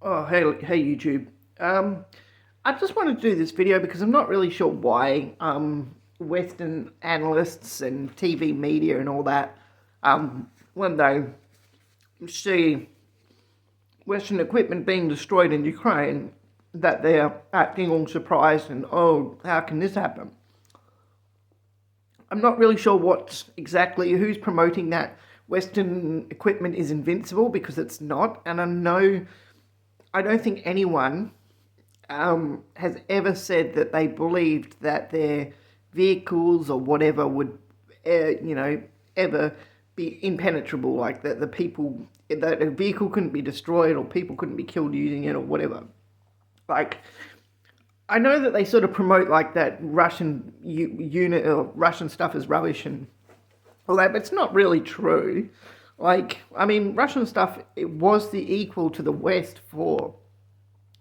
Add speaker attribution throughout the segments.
Speaker 1: Oh, hey, YouTube. I just wanted to do this video because I'm not really sure why Western analysts and TV media and all that, when they see Western equipment being destroyed in Ukraine, that they're acting all surprised and, oh, how can this happen? I'm not really sure who's promoting that Western equipment is invincible, because it's not, and I don't think anyone has ever said that they believed that their vehicles or whatever would, ever be impenetrable, like that a vehicle couldn't be destroyed or people couldn't be killed using it or whatever. Like, I know that they sort of promote like that Russian unit or Russian stuff is rubbish and all that, but it's not really true. Like, I mean, Russian stuff, it was the equal to the West for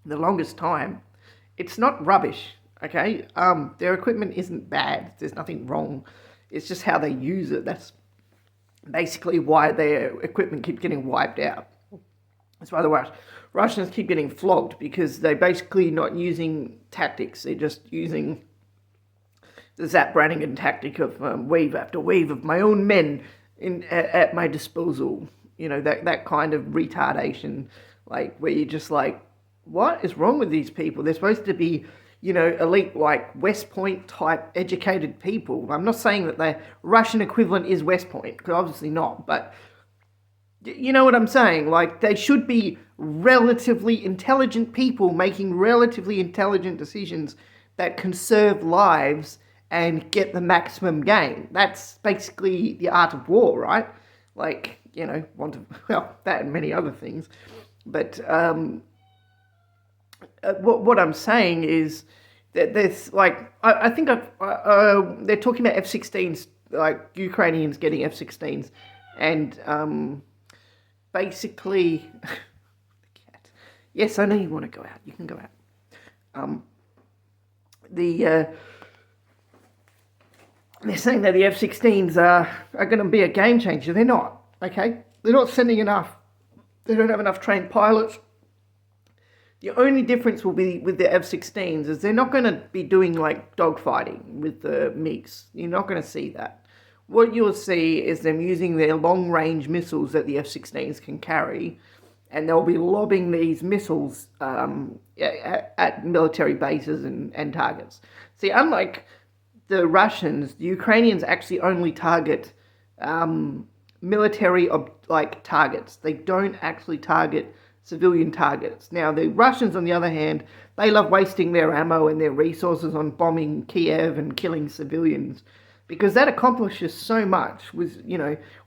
Speaker 1: the longest time. It's not rubbish, okay? Their equipment isn't bad. There's nothing wrong. It's just how they use it. That's basically why their equipment keeps getting wiped out. That's why the Russians keep getting flogged, because they're basically not using tactics. They're just using the Zap Brannigan tactic of wave after wave of my own men at my disposal. You know, that kind of retardation, like, where you're just like, what is wrong with these people? They're supposed to be, elite, like West Point type educated people. I'm not saying that the Russian equivalent is West Point, because obviously not, but you know what I'm saying? Like, they should be relatively intelligent people making relatively intelligent decisions that conserve lives and get the maximum gain. That's basically the art of war, right? Like, that and many other things. But what I'm saying is that there's, like, I think they're talking about F-16s, like Ukrainians getting F-16s, and basically, yes, I know you want to go out. You can go out. They're saying that the F-16s are going to be a game changer. They're not, okay? They're not sending enough. They don't have enough trained pilots. The only difference will be with the F-16s is they're not going to be doing like dogfighting with the MiGs. You're not going to see that. What you'll see is them using their long-range missiles that the F-16s can carry, and they'll be lobbing these missiles at military bases and targets. See, unlike the Russians, the Ukrainians actually only target military targets. They don't actually target civilian targets. Now, the Russians, on the other hand, they love wasting their ammo and their resources on bombing Kiev and killing civilians, because that accomplishes so much. With,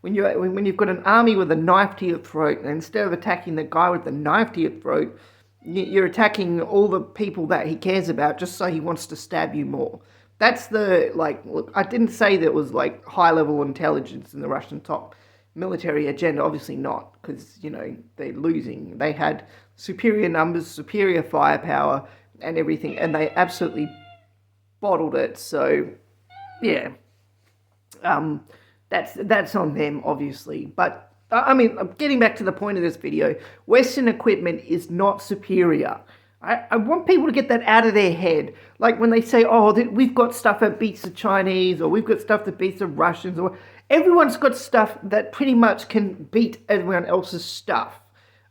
Speaker 1: when you've got an army with a knife to your throat, and instead of attacking the guy with the knife to your throat, you're attacking all the people that he cares about just so he wants to stab you more. That's look, I didn't say there was like high-level intelligence in the Russian top military agenda. Obviously not, because, they're losing. They had superior numbers, superior firepower, and everything, and they absolutely bottled it. So, yeah, that's on them, obviously. But, I mean, getting back to the point of this video, Western equipment is not superior. I want people to get that out of their head. Like, when they say, oh, we've got stuff that beats the Chinese, or we've got stuff that beats the Russians, or everyone's got stuff that pretty much can beat everyone else's stuff.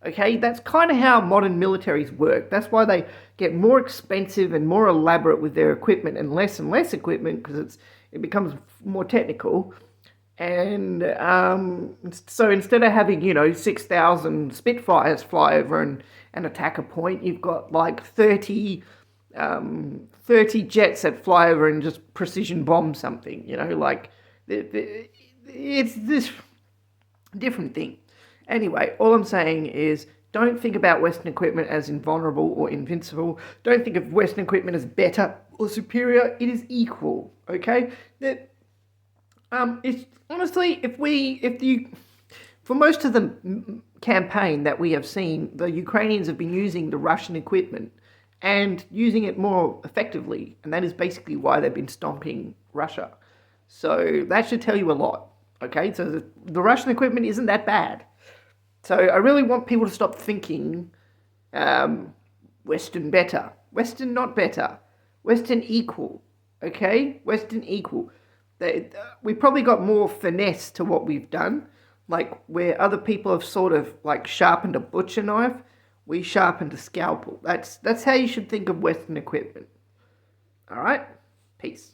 Speaker 1: Okay, that's kind of how modern militaries work. That's why they get more expensive and more elaborate with their equipment and less equipment, because it becomes more technical. And so instead of having, 6,000 Spitfires fly over and attack a point, you've got like 30 jets that fly over and just precision bomb something, it's this different thing. Anyway, all I'm saying is, don't think about Western equipment as invulnerable or invincible. Don't think of Western equipment as better or superior. It is equal, okay? It's honestly, for most of the campaign that we have seen, the Ukrainians have been using the Russian equipment and using it more effectively, and that is basically why they've been stomping Russia. So that should tell you a lot, okay? So the Russian equipment isn't that bad. So I really want people to stop thinking Western better. Western not better. Western equal. Okay? Western equal. We probably got more finesse to what we've done. Like where other people have sort of like sharpened a butcher knife, we sharpened a scalpel. That's how you should think of Western equipment. Alright? Peace.